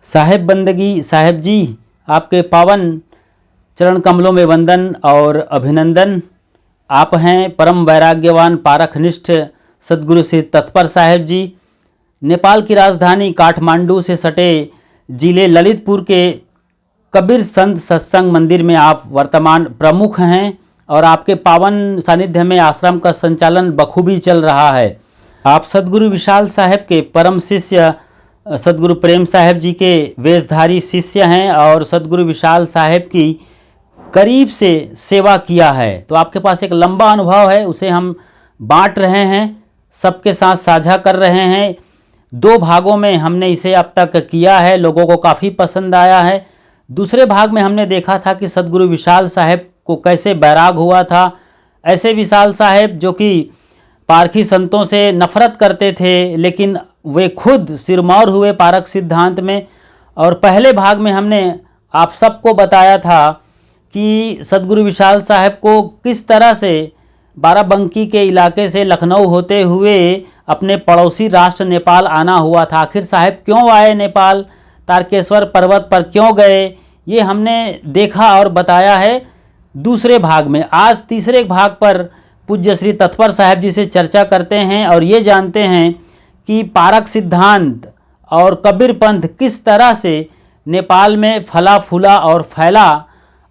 साहेब बंदगी साहेब जी, आपके पावन चरण कमलों में वंदन और अभिनंदन। आप हैं परम वैराग्यवान पारखनिष्ठ सद्गुरु श्री तत्पर साहेब जी। नेपाल की राजधानी काठमांडू से सटे जिले ललितपुर के कबीर संत सत्संग मंदिर में आप वर्तमान प्रमुख हैं और आपके पावन सानिध्य में आश्रम का संचालन बखूबी चल रहा है। आप सद्गुरु विशाल साहेब के परम शिष्य सद्गुरु प्रेम साहेब जी के वेशधारी शिष्य हैं और सद्गुरु विशाल साहेब की करीब से सेवा किया है। तो आपके पास एक लंबा अनुभव है, उसे हम बांट रहे हैं, सबके साथ साझा कर रहे हैं। 2 भागों में हमने इसे अब तक किया है, लोगों को काफ़ी पसंद आया है। दूसरे भाग में हमने देखा था कि सद्गुरु विशाल साहेब को कैसे बैराग हुआ था। ऐसे विशाल साहेब जो कि पारखी संतों से नफरत करते थे, लेकिन वे खुद सिरमौर हुए पारक सिद्धांत में। और पहले भाग में हमने आप सबको बताया था कि सद्गुरु विशाल साहेब को किस तरह से बाराबंकी के इलाके से लखनऊ होते हुए अपने पड़ोसी राष्ट्र नेपाल आना हुआ था। आखिर साहेब क्यों आए नेपाल, तारकेश्वर पर्वत पर क्यों गए, ये हमने देखा और बताया है दूसरे भाग में। आज तीसरे भाग पर पूज्य श्री तत्पर साहेब जी से चर्चा करते हैं और ये जानते हैं कि पारक सिद्धांत और कबीर पंथ किस तरह से नेपाल में फला फूला और फैला,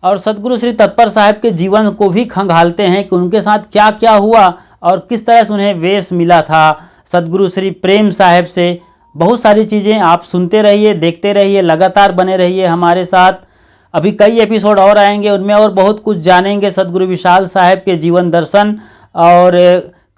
और सद्गुरु श्री तत्पर साहेब के जीवन को भी खंगालते हैं कि उनके साथ क्या क्या हुआ और किस तरह से उन्हें वेश मिला था सद्गुरु श्री प्रेम साहेब से। बहुत सारी चीज़ें आप सुनते रहिए, देखते रहिए, लगातार बने रहिए हमारे साथ। अभी कई एपिसोड और आएंगे, उनमें और बहुत कुछ जानेंगे सद्गुरु विशाल साहेब के जीवन दर्शन और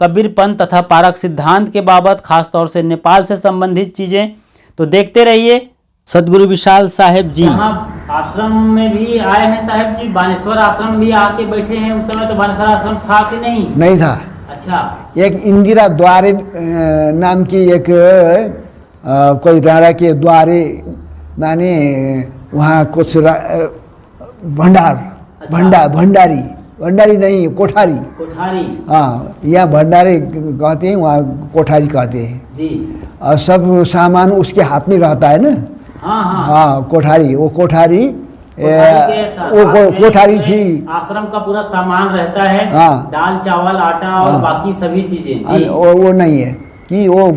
कबीर पंथ तथा पारक सिद्धांत के बाबत, खास तौर से नेपाल से संबंधित चीज़ें। तो देखते रहिए सद्गुरु विशाल साहेब जी। आश्रम में भी आए हैं साहेब जी, बानेश्वर आश्रम भी आके बैठे हैं। उस समय तो बानेश्वर आश्रम था कि नहीं? नहीं था। अच्छा। एक इंदिरा द्वारे नाम की एक कोई राणा के द्वारे, माने वहाँ कुछ भंडार, अच्छा। भंडारी नहीं, कोठारी। हाँ, यहाँ भंडारी कहते हैं, वहाँ कोठारी कहते हैं जी। और सब सामान उसके हाथ में रहता है ना। हाँ, कोठारी। वो कोठारी कोठारी थी। आश्रम का पूरा सामान रहता है। हाँ, दाल चावल आटा और बाकी सभी चीजें। वो नहीं है कि वो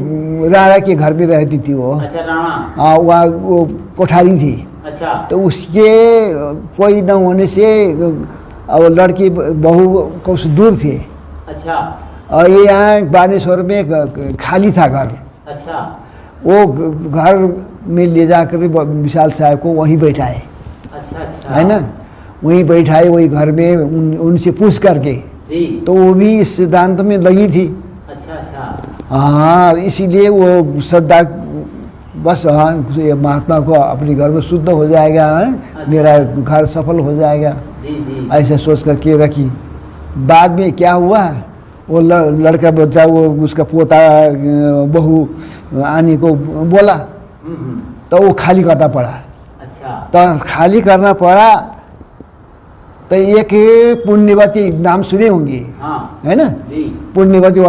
राणा के घर में रहती थी वो। अच्छा, राणा। हाँ, वहाँ वो कोठारी थी। अच्छा। तो उसके कोई न होने से अब लड़की बहू कुछ दूर थे। अच्छा। और ये यहाँ बानेश्वर में खाली था घर। अच्छा। वो घर में ले जाकर विशाल साहब को वहीं बैठाए। अच्छा। है ना, वहीं बैठाए, वही घर में उनसे पूछ करके जी। तो वो भी इस सिद्धांत में लगी थी। अच्छा। हाँ, इसीलिए वो श्रद्धा, बस हाँ, महात्मा को अपने घर में शुद्ध हो जाएगा, है? अच्छा। मेरा घर सफल हो जाएगा जी। ऐसे सोच करके रखी। बाद में क्या हुआ, वो लड़का बच्चा, वो उसका पोता बहू आने को बोला, तो वो खाली करना पड़ा। अच्छा। तो खाली करना पड़ा तो एक पुण्यवती नाम सुने होंगे। हाँ। है ना जी। पुण्यवती,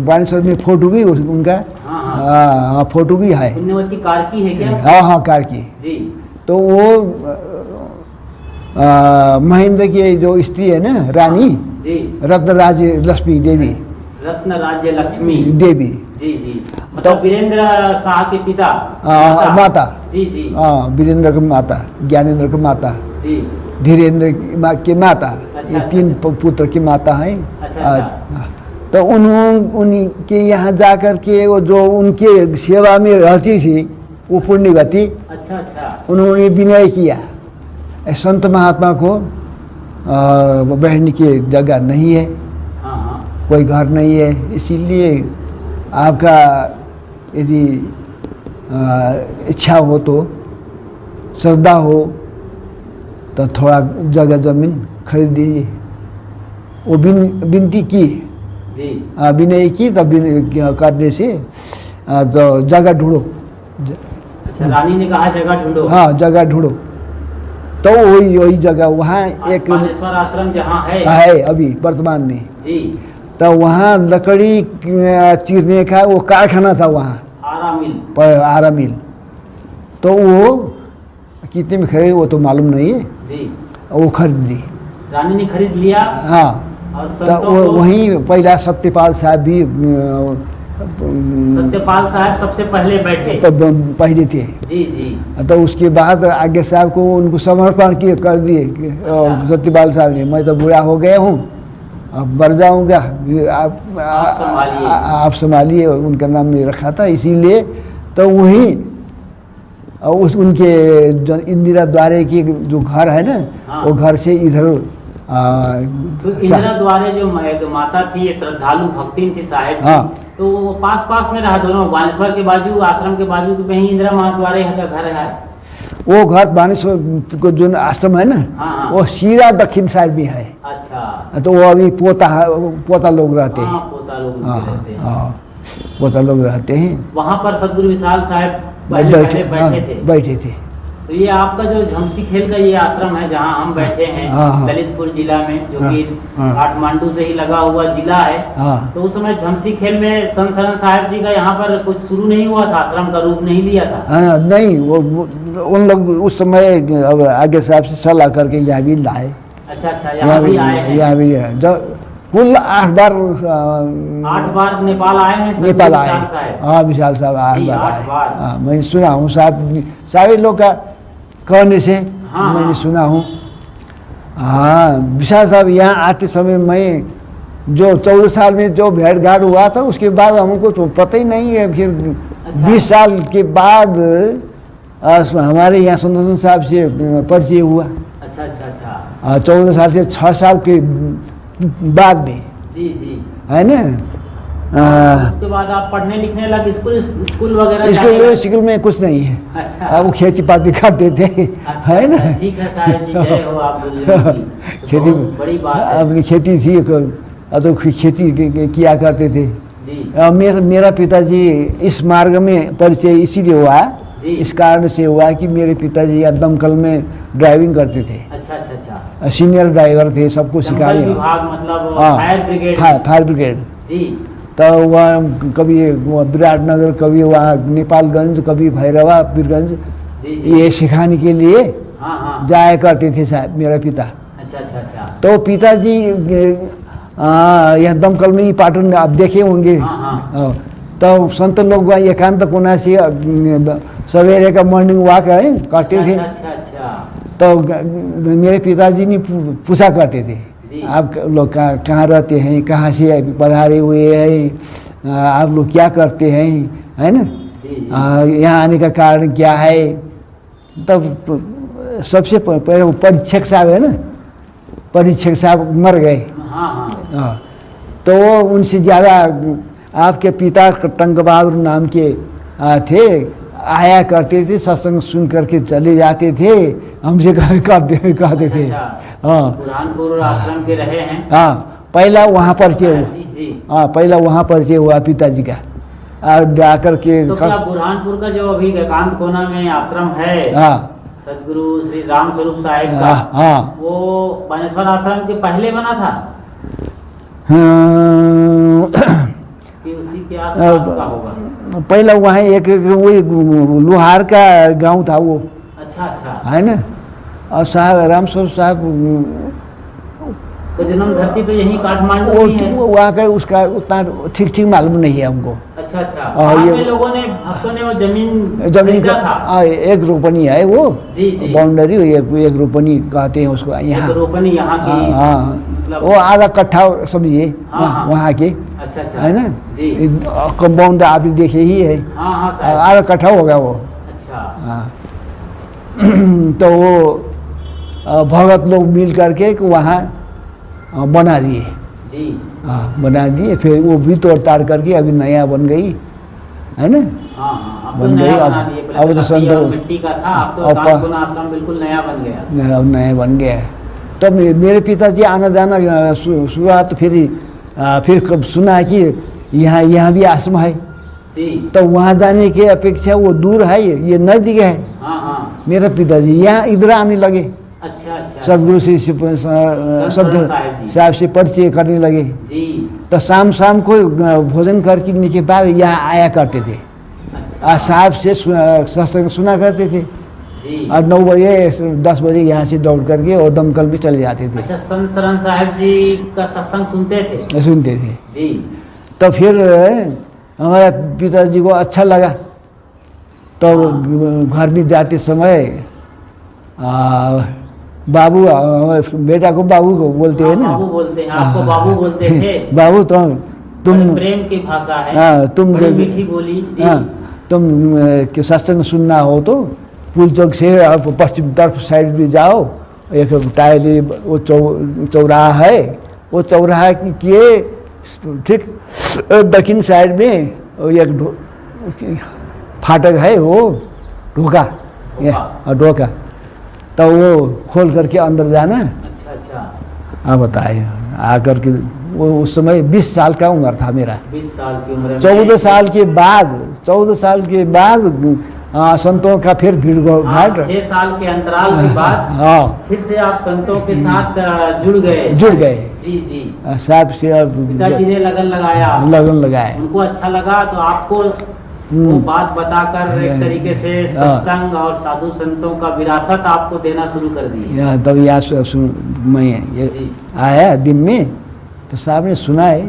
बानेश्वर में फोटो भी उनका। हाँ, फोटो भी है। पुण्यवती कार्की है क्या? हाँ, कार्की जी। तो वो महेंद्र की जो स्त्री है ना, रानी जी, रत्नराज लक्ष्मी देवी। रत्नराज लक्ष्मी देवी जी जी। मतलब वीरेंद्र शाह के पिता, माता जी जी। हाँ, वीरेंद्र की माता, ज्ञानेंद्र की माता जी, धीरेन्द्र की माता। अच्छा, ये 3 पुत्र की माता है। अच्छा। तो उनके यहाँ जाकर के वो जो उनके सेवा में रहती थी वो पुण्यवती। अच्छा। उन्होंने विनय किया, संत महात्मा को बैठने की जगह नहीं है। हाँ। कोई घर नहीं है, इसीलिए आपका यदि इच्छा हो तो, श्रद्धा हो तो थोड़ा जगह जमीन खरीद दीजिए। वो विनती की जी, विनय की, तब करने से तो जगह ढूंढो। अच्छा, रानी ने कहा जगह ढूंढो। हाँ, जगह ढूंढो। तो वही जगह वहाँ एक बानेश्वर आश्रम जहाँ है अभी वर्तमान में जी। तो वहाँ लकड़ी चीरने का वो कारखाना था वहाँ, आरा मिल। तो वो कितने में खरीदे वो तो मालूम नहीं है जी। वो खरीद दी। रानी ने खरीद लिया। हाँ और तो संतों वो को वहीं पहला सत्यपाल साहब भी सत्यपाल साहब सबसे पहले बैठे। पहले थे जी जी। तो उसके बाद आगे साहब को उनको समर्पण किए कर दिए सत्यपाल साहब ने, मैं तो बुरा हो गया हूँ अब मर जाऊंगा, आप संभालिए। उनका नाम में रखा था इसीलिए। तो वही उस उनके जो इंदिरा द्वारे की जो घर है ना, हाँ। वो घर से इधर तो इंदिरा द्वारे जो माता थी, श्रद्धालु भक्तिन थी साहेब, हाँ। तो वो पास पास में रहा दोनों, बानेश्वर के बाजू, आश्रम के बाजू में ही इंदिरा माँ द्वारे का घर है। वो घर बानेश्वर को जो आश्रम है ना, हाँ। वो सीधा दक्षिण साइड में है। अच्छा। तो वो अभी पोता लोग रहते हैं। पोता लोग हाँ रहते हैं। हाँ पोता लोग रहते हैं। वहाँ पर सदगुरु विशाल साहब बैठे थे। बैठे थे। तो ये आपका जो झमसी खेल का ये आश्रम है जहाँ हम बैठे हैं, हाँ। ललितपुर जिला में, जो हाँ। कि काठमांडू से ही लगा हुआ जिला है। हाँ। तो उस समय झमसी खेल में संत शरण साहब जी का यहाँ पर कुछ शुरू नहीं हुआ था, आश्रम का रूप नहीं लिया था। हाँ नहीं, वो उन लोग उस समय अब आगे साहब से सलाह करके यहाँ भी लाए। अच्छा, यहाँ भी आए हैं। यहाँ भी है। जब कुल 8 बार नेपाल आए हैं। नेपाल आए। हाँ विशाल साहब 8 बार आए। हाँ मैंने सुना हूँ साहब, सारे लोग का कहने से हाँ। मैंने सुना हूँ। हाँ विशाल साहब यहाँ आते समय मैं जो 14 साल में जो भेंट घाट हुआ था, उसके बाद हमको तो पता ही नहीं है। फिर 20 साल के बाद हमारे यहाँ सुंदर साहब से परिचय हुआ। अच्छा। 14 साल से 6 साल के बाद में जी है ना। उसके बाद आप पढ़ने लिखने लगे, स्कूल वगैरह? स्कूल में कुछ नहीं है। अच्छा। वो खेती पाती करते थे। अच्छा, है ना। ठीक है साहब जी, जय हो आप दुनिया की। तो खेती बड़ी बात है। अपनी खेती थी तो खेती किया करते थे जी। मेरा पिताजी इस मार्ग में परिचय इसीलिए हुआ, इस कारण से हुआ कि मेरे पिताजी या दमकल में ड्राइविंग करते थे। अच्छा। सीनियर ड्राइवर थे, सबको सिखाने। मतलब फायर ब्रिगेड जी। तो वह कभी विराटनगर, कभी वहाँ नेपालगंज, कभी भैरवा पीरगंज, ये सिखाने के लिए जाया करते थे साहब मेरा पिता। अच्छा। तो पिताजी यह दमकल में ही पाटन आप देखे होंगे। तो संत लोग एकांत कोना से सवेरे का मॉर्निंग वॉक है करते थे। अच्छा। तो मेरे पिताजी ने पूछा करते थे, आप लोग कहाँ रहते हैं, कहाँ से पधारे हुए हैं, आप लोग क्या करते हैं, है ना, यहाँ आने का कारण क्या है। तब सबसे पहले परीक्षक साहब है ना, परीक्षक साहब मर गए। तो उनसे ज़्यादा आपके पिता टंक बहादुर नाम के थे, आया करते थे, सत्संग सुन करके चले जाते थे, हमसे कहते थे। हाँ बुरहानपुर आश्रम के रहे हैं। हाँ पहला वहाँ परिचय हुआ। हाँ पहला वहाँ परिचय हुआ पिताजी का। जाकर के तो क्या बुरहानपुर का जो अभी एकांत कोना में आश्रम है, सदगुरु श्री राम स्वरूप साहिब का, वो बानेश्वर आश्रम के पहले बना था कि उसी के आसपास का होगा? पहला वहाँ एक वही लोहार का गांव था वो। अच्छा है ना। और साहब राम स्वरूप साहब तो जन्म धरती तो यही काठमांडू ही है। वहाँ का उसका उतना ठीक मालूम नहीं है हमको। अच्छा। और ये लोगों ने, भक्तों ने वो जमीन खरीदा था। एक रोपनी है वो। जी। बाउंड्री एक रोपनी कहते हैं उसको यहाँ। रोपनी यहाँ की। हाँ वो आधा कट्ठा समझिए वहाँ के। अच्छा है ना जी। कंपाउंड आप देखे ही है। आधा कट्ठा होगा वो। अच्छा। तो वो भगत लोग मिल करके वहाँ बना दिए जी। बना दिए, फिर वो भी तोड़ ताड़ करके अभी नया बन गई, है ना। बन गई। अब तो संत मिट्टी का था, अब तो आश्रम बिल्कुल नया बन गया। अब नया बन गया। तो मेरे पिताजी आना जाना शुरुआत तो फिर कब सुना कि यहाँ भी आश्रम है जी। तो वहाँ जाने की अपेक्षा वो दूर है, ये नजदीक है। मेरे पिताजी यहाँ इधर आने लगे। अच्छा। सदगुरु श्री सदगुरु साहब से परिचय करने लगे जी। तो शाम को भोजन करके के बाद यहाँ आया करते थे। साहब से सत्संग सुना करते थे जी। और 9 बजे 10 बजे यहाँ से दौड़ करके और दमकल भी चले जाते थे। अच्छा, संत शरण साहब जी का सत्संग सुनते थे? सुनते थे जी। तो फिर हमारे पिताजी को अच्छा लगा, तो घर में जाते समय बाबू, बेटा को बाबू को बोलते हैं ना, बाबू बोलते हैं, आपको बाबू बोलते थे? बाबू तुम प्रेम की भाषा है। हाँ, तुम बड़ी मीठी बोली जी। हाँ, तुम के सत्संग सुनना हो तो पुल चौक से आप पश्चिम तरफ साइड में जाओ, एक टायली वो चौराहा है, वो चौराहा के ठीक दक्षिण साइड में एक फाटक है, वो ढोका, ढोका, तो वो खोल करके अंदर जाना। अच्छा अच्छा। हाँ बताए आकर के, वो उस समय 20 साल का उम्र था मेरा। 20 साल की उम्र में 14 साल के बाद संतों का फिर भीड़ भाड़, 6 साल के अंतराल के बाद हाँ फिर से आप संतों के साथ जुड़ गए। जी जी। साहब से पिताजी ने लगन लगाया, उनको अच्छा लगा, तो आपको वो बात बताकर एक तरीके से सत्संग और साधु संतों का विरासत आपको देना शुरू कर दी। तब यहाँ मैं ये आया दिन में, तो साहब ने सुना है,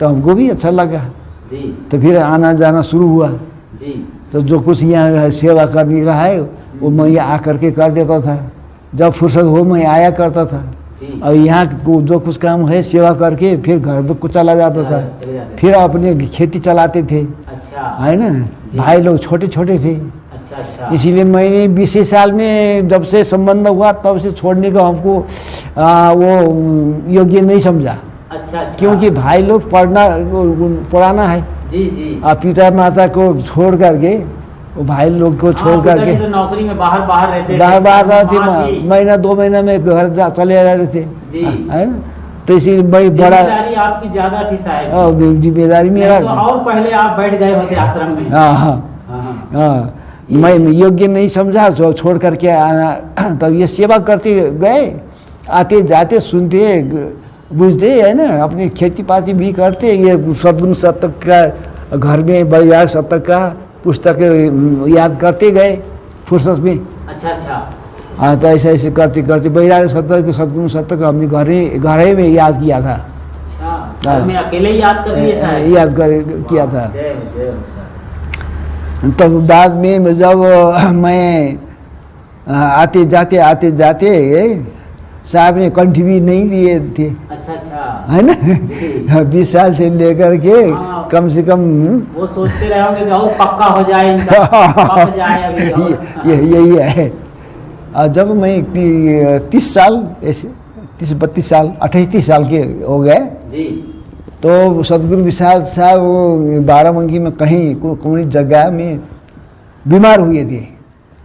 तो हमको भी अच्छा लगा जी। तो फिर आना जाना शुरू हुआ जी। तो जो कुछ यहाँ सेवा करने का है वो मैं यहाँ आकर के कर देता था, जब फुर्सत हो मैं आया करता था। और यहाँ जो कुछ काम है सेवा करके फिर घर में को चला जाता था, फिर अपने खेती चलाते थे। अच्छा। है ना, भाई लोग छोटे छोटे थे। अच्छा अच्छा। इसीलिए मैंने 20 साल में जब से संबंध हुआ तब से छोड़ने का हमको वो योग्य नहीं समझा। अच्छा अच्छा। क्योंकि भाई लोग पढ़ाना है जी जी। पिता माता को छोड़ करके, वो भाई लोग को छोड़ करके तो नौकरी में बाहर रहते थे, बाहर रहते, महीना 2 महीना में घर चले जाते थे जी। है ना, तो इसीलिए भाई बड़ा जिम्मेदारी आपकी ज्यादा थी साहब। जिम्मेदारी मेरा, तो और पहले आप बैठ गए होते आश्रम में। हाँ हाँ, मैं योग्य नहीं समझा, तो छोड़ करके आना। तब ये सेवा करते गए, आते जाते सुनते बुझते, है ना, अपनी खेती पाती भी करते। ये सद्गुण शतक का घर में बैराग शतक का पुस्तक याद करते गए फुर्सत में। अच्छा अच्छा। हाँ, तो ऐसे करते करते बैराग शतक के सद्गुण शतक हमने घर में याद किया था। अच्छा, घर में अकेले ही याद कर लिए साहब? याद किया था। तब बाद में जब मैं आते जाते साहब ने कंठी भी नहीं दिए थे। अच्छा अच्छा। है ना, 20 साल से लेकर के कम से कम वो सोचते रहे होंगे कि और पक्का हो जाए इनका, पक जाए अभी और। यही है। और जब मैं 30 साल ऐसे 30-32 साल 28-30 साल के हो गए जी, तो सदगुरु विशाल साहब वो बाराबंकी में कहीं कौन जगह में बीमार हुए थे,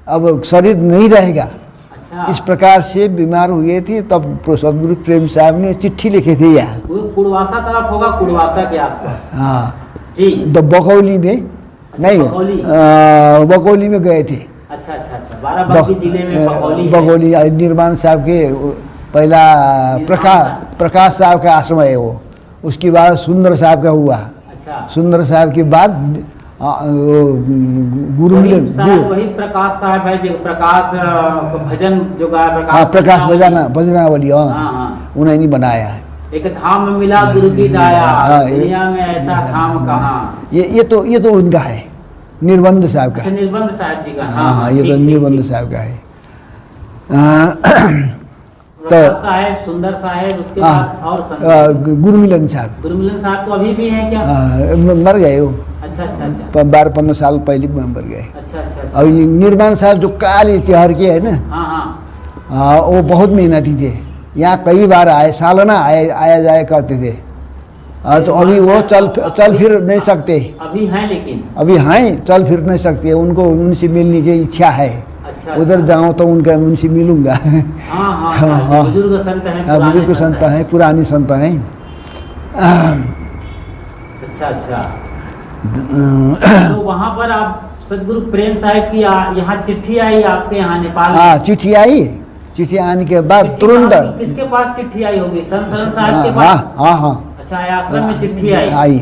अब शरीर नहीं रहेगा। अच्छा। इस प्रकार से बीमार हुए थे। तब सदगुरु प्रेम साहब ने चिट्ठी लिखे थे यहाँ, वो कुड़वासा तरफ होगा, कुड़वासा के आसपास। हाँ जी। तो बकौली में। अच्छा, नहीं, बकौली में गए थे। अच्छा अच्छा अच्छा। बाराबंकी जिले में बकौली निर्माण साहब के पहला प्रकाश साहब का आश्रम है वो, उसके बाद सुंदर साहब का हुआ। अच्छा। सुंदर साहब के बाद गुरु मिलन, वही प्रकाश साहब है जो प्रकाश भजन जो गाया, प्रकाश भजनावली, उन्हें नहीं बनाया है। एक धाम में मिला गुरु की दाया, दुनिया में ऐसा धाम कहाँ। ये तो उनका है, निर्बंध साहब का। निर्बंध साहब जी का। हाँ, ये तो निर्बंध साहब का है। तो साहब, सुंदर साहब, उसके बाद और गुरुमिलन साहब। गुरुमिलन साहब तो अभी भी हैं क्या? मर गए वो। अच्छा अच्छा अच्छा। 12-15 साल पहले मर गए। अच्छा अच्छा। और ये निर्माण साहब जो काली त्योहार के है ना, हाँ, वो बहुत मेहनती थे। यहाँ कई बार आए, सालाना आया जाया करते थे। तो अभी वो चल फिर नहीं सकते। अभी हैं, लेकिन अभी हैं, चल फिर नहीं सकते। उनको उनसे मिलने की इच्छा है। अच्छा, उधर जाऊँ तो उनसे मिलूंगा। हाँ, बुजुर्ग संत हैं, बुजुर्ग संत हैं, पुरानी संत हैं। अच्छा अच्छा। तो वहाँ पर आप सदगुरु प्रेम साहब की यहाँ चिट्ठी आई आपके यहाँ नेपाल? हाँ, चिट्ठी आई। चिट्ठी आने के बाद तुरंत किसके पास चिट्ठी आई होगी? संत शरण साहब के पास? हाँ। अच्छा, आश्रम में चिट्ठी आई।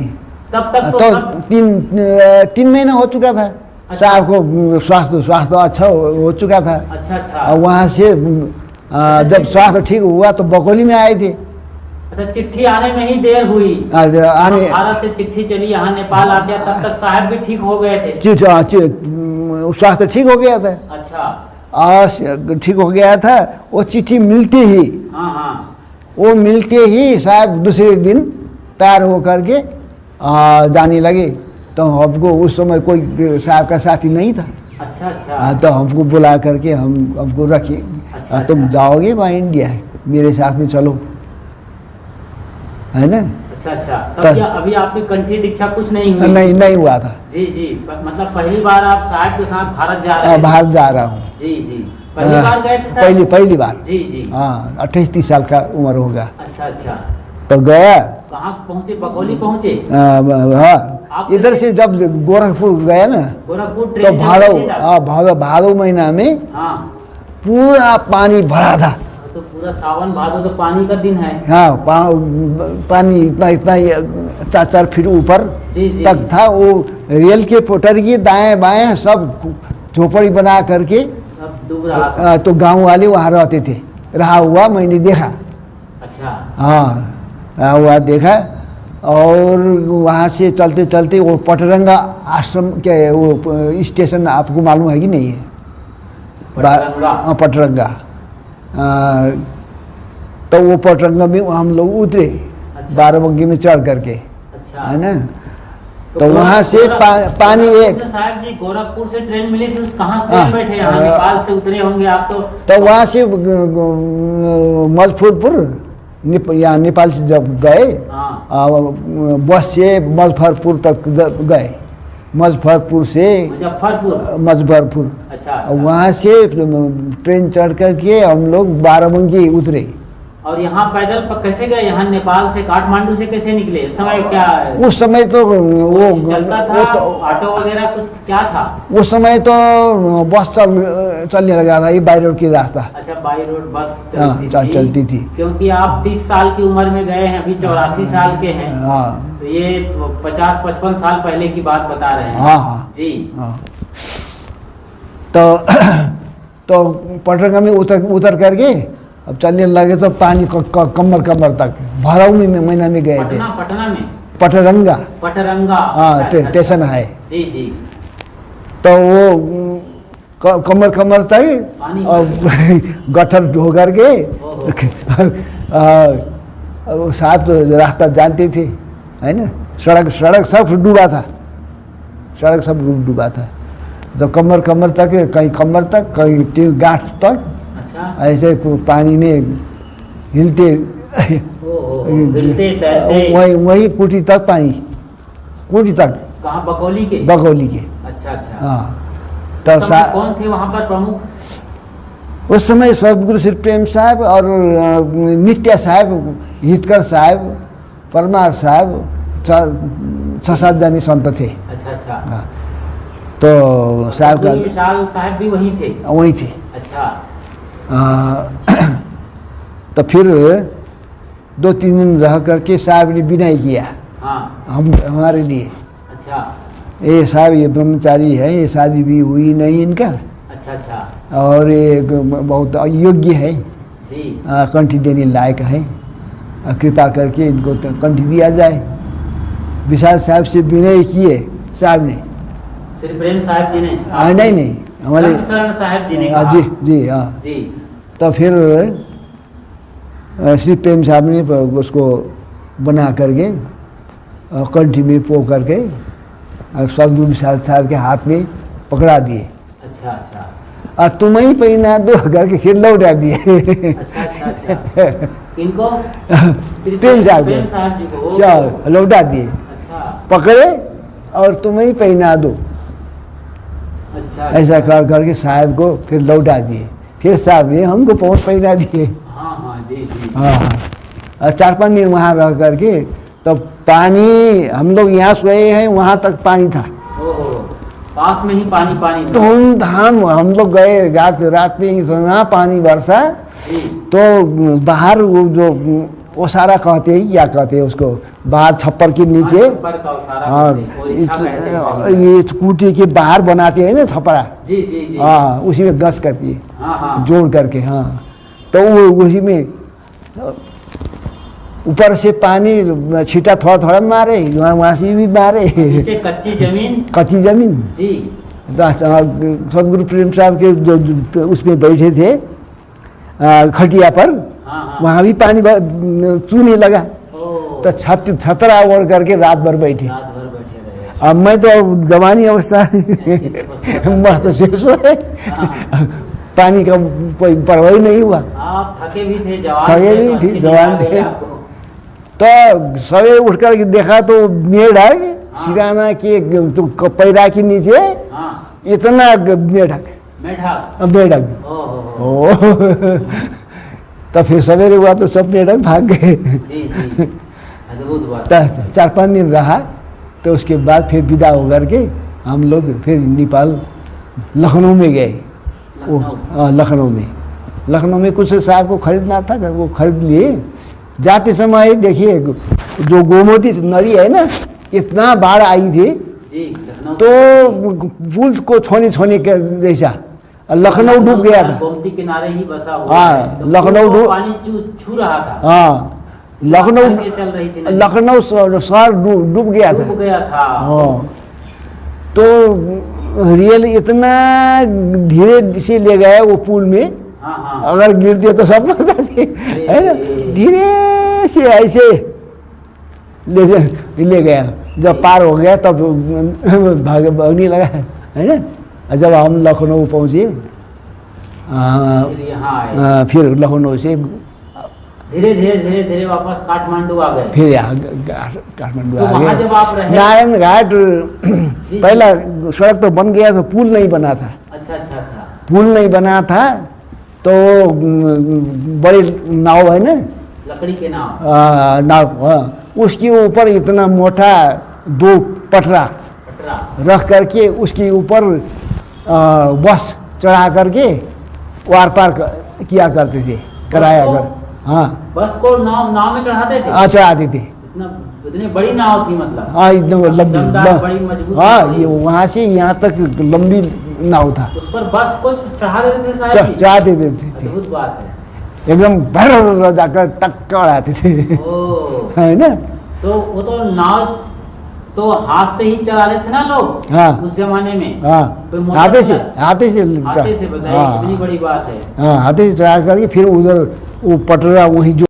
तब तक तो तो सब 3 महीना हो चुका था। अच्छा। साहब को स्वास्थ्य अच्छा हो चुका था। अच्छा अच्छा। और वहाँ से जब स्वास्थ्य ठीक हुआ तो बकौली में आए थे। अच्छा, चिट्ठी आने में ही देर हुई। आने भारत से चिट्ठी चली, यहाँ नेपाल आ गया, तब तक साहब भी ठीक हो गए थे। स्वास्थ्य ठीक हो गया था। अच्छा। ठीक हो गया था। वो चिट्ठी मिलते ही, हाँ हाँ। वो मिलते ही साहब दूसरे दिन तैयार होकर के जाने लगे। तो हमको उस समय कोई साहब का साथी नहीं था। अच्छा अच्छा। तो हमको बुला करके हमको रखिए। अच्छा, तुम अच्छा। जाओगे वहाँ इंडिया, मेरे साथ में चलो, है ना। अच्छा अच्छा। तब क्या अभी आपकी कंठी दीक्षा कुछ नहीं हुई? नहीं हुआ था। जी जी। मतलब पहली बार आप साहब के साथ भारत जा रहे हैं? भारत जा रहा हूँ। जी जी। पहली बार गए थे साहब? पहली बार। जी जी। हाँ, 28-30 साल का उम्र होगा। अच्छा अच्छा। तो गया। कहाँ पहुँचे? बकौली पहुँचे? हाँ, इधर से जब गोरखपुर गया ना, गोरखपुर तो ट्रेन भादो महीना में हाँ पूरा पानी भरा था। तो पूरा सावन भादो तो पानी का दिन है। हाँ, पानी इतना 4-4 फीट ऊपर जी जी। तक था। वो रेल के पटरी दाएं बाएं सब झोपड़ी बना करके सब डूब रहा था। तो गांव वाले वहाँ रहते थे। रहा हुआ मैंने देखा। अच्छा। हाँ, रहा हुआ देखा। और वहाँ से चलते चलते वो पटरंगा आश्रम के वो स्टेशन आपको मालूम है कि नहीं है? पटरंगा। पटरंगा। तो वो पटरंगा में हम लोग उतरे। अच्छा। बाराबंकी में चढ़ करके, अच्छा। है ना। तो वहाँ से पानी एक साहब जी गोरखपुर से ट्रेन मिली थी, कहाँ से ट्रेन बैठे? यहाँ नेपाल से उतरे होंगे आप तो वहाँ से मजफ्फरपुर यहाँ नेपाल से जब गए, बस से मुजफ्फरपुर तक गए। मुजफ्फरपुर से मुजफ्फरपुर। अच्छा। वहाँ से ट्रेन चढ़ करके हम लोग बाराबंकी उतरे। और यहाँ पैदल कैसे गए? यहाँ नेपाल से काठमांडू से कैसे निकले? उस समय क्या उस समय तो वो चलता था? ऑटो वगैरह कुछ क्या था उस समय? तो बस चलने लगा था, ये बाई रोड की रास्ता। अच्छा, बाई रोड बस चलती थी। क्योंकि आप 30 साल की उम्र में गए हैं, अभी 84 साल के हैं। हाँ, तो ये 50-55 साल पहले की बात बता रहे हैं। हाँ हाँ जी। हाँ। तो पटरंगा में उतर करके अब चलने लगे तो पानी कमर तक भराऊ महीना में गए थे। पटना में पटरंगा। हाँ, स्टेशन है। जी जी। तो वो कमर तक और गटर ढो करके साहब तो रास्ता जानते थे, है ना। सड़क सब डूबा था। सड़क सब डूबा था। तो कमर तक, कहीं कमर तक, कहीं गांठ तक। अच्छा। ऐसे पानी में हिलते तैरते वही कुटी तक पानी, कुटी तक। कहाँ? बकौली के? बकौली के। अच्छा अच्छा। हाँ। तो कौन थे वहाँ पर प्रमुख? उस समय सदगुरु श्री प्रेम साहब और नित्या साहब, हितकर साहब, परमार साहब, 6-7 जने संत थे। अच्छा अच्छा। हाँ। तो साहब का विशाल साहब भी वहीं थे? अच्छा। तो फिर 2-3 दिन रह करके साहब ने विनय किया। हाँ। हमारे लिए। अच्छा। ये साहब ये ब्रह्मचारी है, ये शादी भी हुई नहीं इनका। अच्छा अच्छा। और ये बहुत अयोग्य है जी। कंठी देने लायक है, कृपा करके इनको तो कंठी दिया जाए। विशाल साहब से विनय किए साहब ने। श्री प्रेम साहब जी ने? नहीं, हमारे शरण साहब जी ने। जी हाँ जी। तो फिर श्री प्रेम साहब ने उसको बना करके कंठी में पो करके सदगुरु विशाल साहब के हाथ में पकड़ा दिए। अच्छा अच्छा। तुम ही पहना दो करके फिर लौटा दिए। अच्छा अच्छा अच्छा। इनको? प्रेम साहब को लौटा दिए। अच्छा। पकड़े और तुम ही पहना दो। अच्छा। ऐसा करके साहब को फिर लौटा दिए। फिर साहब ने हमको पहुँच पहना दिए। हाँ हाँ जी जी। हाँ। 4-5 दिन वहाँ रह करके तो पानी, हम लोग यहाँ सोए हैं, वहाँ तक पानी था। पास में ही पानी धूमधाम हम लोग गए। रात में इतना पानी बरसा तो बाहर वो जो ओसारा कहते हैं, क्या कहते हैं उसको, बाहर छप्पर के नीचे। छप्पर का ओसारा हाँ, कहते हैं, ओरिछा कहते हैं। ये कुटी के बाहर बनाते हैं ना छपरा। जी जी जी। हाँ, उसी में गस करके हाँ हाँ। जोड़ करके। हाँ, तो वो उसी में ऊपर से पानी छीटा थोड़ा थोड़ा मारे, वहाँ से भी मारे। नीचे कच्ची जमीन। कच्ची जमीन। जी। सदगुरु प्रेम साहब के जो उसमें बैठे थे खटिया पर, हाँ हाँ। वहाँ भी पानी चूने लगा, ओ, तो छतरा ओढ़ करके रात भर बैठे। रात भर बैठे रहे। अब मैं तो जवानी अवस्था मस्त शेष है, हाँ। पानी का कोई परवाह ही नहीं हुआ। आप थके भी थे, जवान थके थे, भी तो थे, अच्छी जवान नींद आ गई थे। आपको। तो सवेरे उठ कर देखा तो मेढक सिराना के तो पैरा के नीचे हाँ। इतना मेढक मेढक। मेढक। ओहो। ओ तो फिर सवेरे हुआ तो सब मेढक भाग गए। जी जी, अद्भुत बात। तो 4-5 दिन रहा, तो उसके बाद फिर विदा होकर के हम लोग फिर नेपाल लखनऊ में गए। लखनऊ में कुछ साहब को खरीदना था, वो खरीद लिए। जाते समय देखिए जो गोमती नदी है ना, इतना बाढ़ आई थी जी, लखनऊ तो पुल को छोने के जैसा लखनऊ डूब गया था। गोमती किनारे ही बसा हुआ हाँ, है, तो लखनऊ पुल को डूब, पानी छू रहा था। हाँ, आगे चल रही थी नदी। लखनऊ शहर डूब गया था। डूब गया था। हाँ, तो रियल इतना धीरे से ले गया वो पुल में, हाँ हाँ। अगर गिरते तो सब मर जाते, है ना। धीरे से ऐसे ले गया, जब पार हो गया तब भागने लगा, है ना। जब हम लखनऊ पहुँचे, फिर लखनऊ से धीरे धीरे वापस काठमांडू आ गए। फिर यहाँ काठमांडू तो आ वहाँ गए। जब आप रहे, नारायण घाट पहला सड़क तो बन गया था, पुल नहीं बना था। अच्छा अच्छा अच्छा। पुल नहीं बना था तो बड़ी नाव है ना, लकड़ी के नाव। नाव, हाँ, उसके ऊपर इतना मोटा 2 पटरा रख करके उसके ऊपर बस चढ़ा करके वार पार किया करते थे, कराया कर। हाँ, बस को नाव में चढ़ाते थे। चढ़ाते थे। इतनी बड़ी नाव थी मतलब। हाँ, एकदम बड़ी मजबूत। हाँ, ये वहाँ से यहाँ तक लंबी नाव था। उस पर बस को चढ़ा देते थे साहब जी? चढ़ा देते थे। अद्भुत बात है। एकदम भर जाकर टक्कर आते थे, है ना। तो वो तो नाव तो हाथ से ही चला लेते थे ना लोग। हाँ, उस जमाने में। हाँ, हाथे से बताइए, कितनी बड़ी बात है। हाँ, हाथे से चढ़ा करके फिर उधर वो पटरा वहीं जो